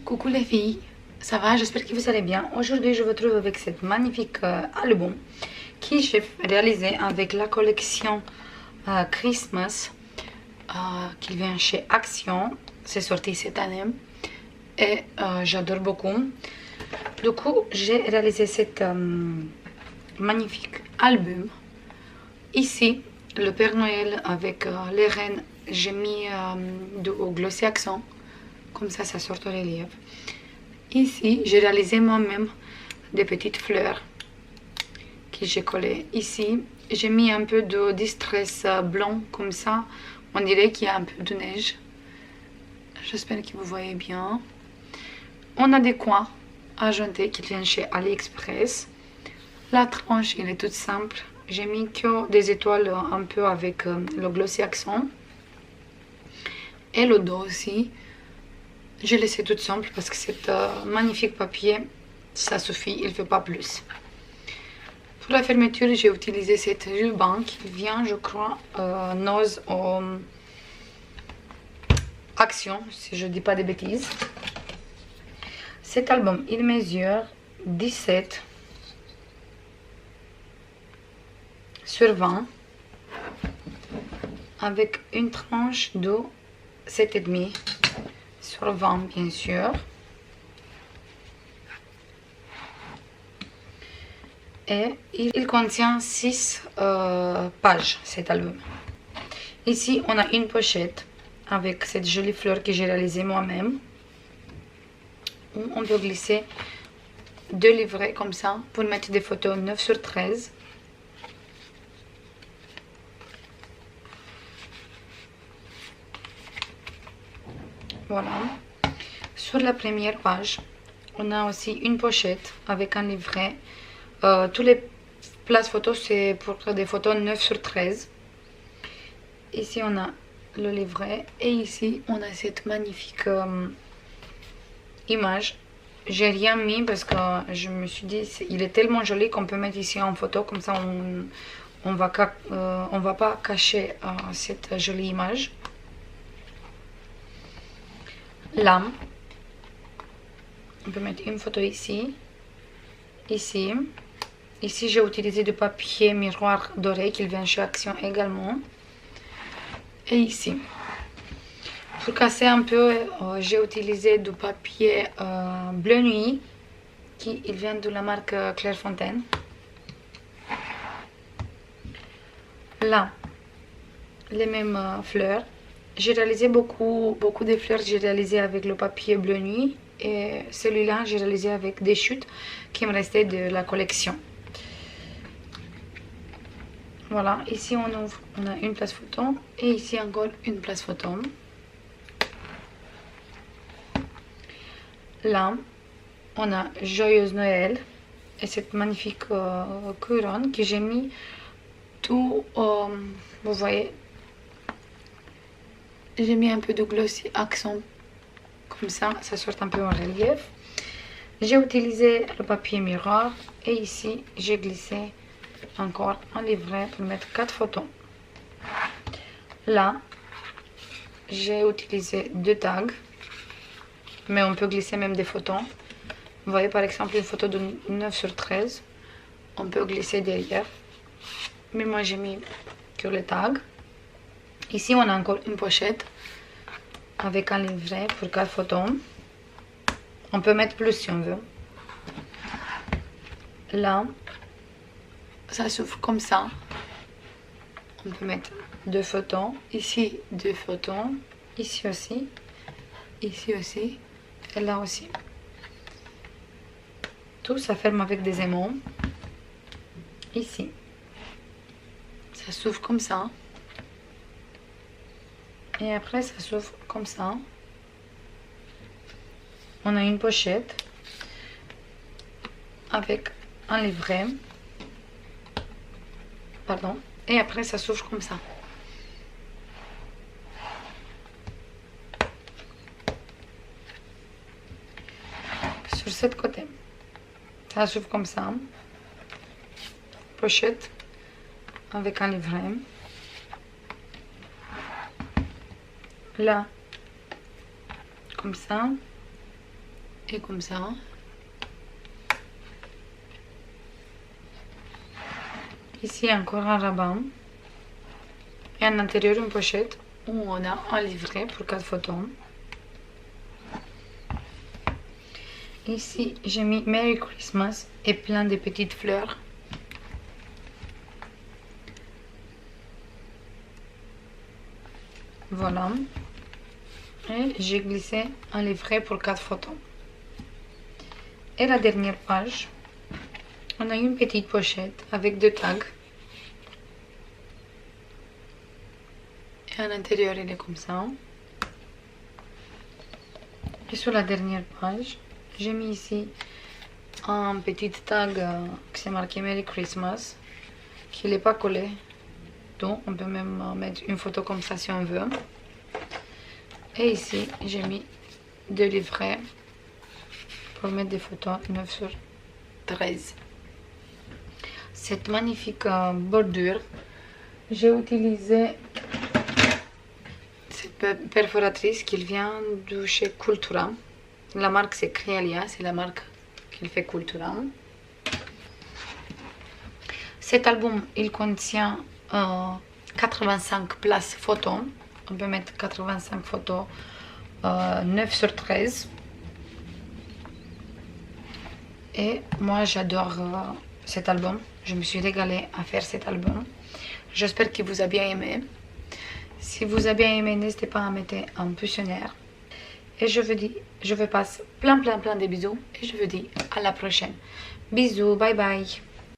Coucou les filles, ça va? J'espère que vous allez bien. Aujourd'hui, je vous retrouve avec cette magnifique album qui j'ai réalisé avec la collection Christmas qui vient chez Action. C'est sorti cette année et j'adore beaucoup. Du coup, j'ai réalisé cet magnifique album. Ici, le Père Noël avec les reines, j'ai mis au glossy accent. Comme ça sort au relief. Ici, j'ai réalisé moi-même des petites fleurs que j'ai collées ici. J'ai mis un peu de distress blanc, comme ça. On dirait qu'il y a un peu de neige. J'espère que vous voyez bien. On a des coins argentés qui viennent chez AliExpress. La tranche, elle est toute simple. J'ai mis que des étoiles un peu avec le glossy accent. Et le dos aussi. J'ai laissé tout simple parce que c'est magnifique papier, ça suffit, il ne fait pas plus. Pour la fermeture, j'ai utilisé cette ruban qui vient, je crois, Nose Action, si je ne dis pas de bêtises. Cet album, il mesure 17 sur 20 avec une tranche de 7,5 sur 20 bien sûr. Et il contient 6 pages cet album. Ici on a une pochette avec cette jolie fleur que j'ai réalisée moi-même. On peut glisser 2 livrets comme ça pour mettre des photos 9 sur 13. Voilà. Sur la première page, on a aussi une pochette avec un livret. Tous les places photos, c'est pour des photos 9 sur 13. Ici, on a le livret. Et ici, on a cette magnifique image. J'ai rien mis parce que je me suis dit, il est tellement joli qu'on peut mettre ici en photo. Comme ça, on va pas cacher cette jolie image. Là, on peut mettre une photo ici, ici. Ici, j'ai utilisé du papier miroir doré qui vient chez Action également. Et ici, pour casser un peu, j'ai utilisé du papier bleu nuit qui vient de la marque Clairefontaine. Là, les mêmes fleurs. J'ai réalisé beaucoup de fleurs, j'ai réalisé avec le papier bleu nuit. Et celui-là, j'ai réalisé avec des chutes qui me restaient de la collection. Voilà, ici on ouvre, on a une place photo. Et ici encore une place photo. Là, on a Joyeuse Noël. Et cette magnifique couronne que j'ai mis tout, vous voyez, j'ai mis un peu de glossy accent, comme ça sort un peu en relief. J'ai utilisé le papier miroir et ici j'ai glissé encore un livret pour mettre 4 photos. Là, j'ai utilisé 2 tags, mais on peut glisser même des photos. Vous voyez par exemple une photo de 9 sur 13, on peut glisser derrière, mais moi j'ai mis que les tags. Ici, on a encore une pochette avec un livret pour 4 photos. On peut mettre plus si on veut. Là, ça s'ouvre comme ça. On peut mettre 2 photos. Ici, 2 photos. Ici aussi. Ici aussi. Et là aussi. Tout ça ferme avec des aimants. Ici. Ça s'ouvre comme ça. Et après, ça s'ouvre comme ça. On a une pochette avec un livret. Pardon. Et après, ça s'ouvre comme ça. Sur cette côté, ça s'ouvre comme ça. Pochette avec un livret. Là, comme ça. Et comme ça. Ici encore un rabat. Et à l'intérieur une pochette où on a un livret pour 4 photos. Ici j'ai mis Merry Christmas et plein de petites fleurs. Voilà. Et j'ai glissé un livret pour 4 photos. Et la dernière page, on a une petite pochette avec 2 tags. Et à l'intérieur, il est comme ça. Et sur la dernière page, j'ai mis ici un petit tag qui s'est marqué Merry Christmas, qui n'est pas collé. Donc on peut même mettre une photo comme ça si on veut. Et ici, j'ai mis 2 livrets pour mettre des photos 9 sur 13. Cette magnifique bordure, j'ai utilisé cette perforatrice qui vient de chez Cultura. La marque c'est Crealia, c'est la marque qui fait Cultura. Cet album, il contient 85 places photos. On peut mettre 85 photos 9 sur 13. Et moi j'adore cet album. Je me suis régalée à faire cet album. J'espère qu'il vous a bien aimé. Si vous avez bien aimé, n'hésitez pas à mettre un pouce-en-l'air. Et je vous passe plein de bisous. Et je vous dis à la prochaine. Bisous, bye bye.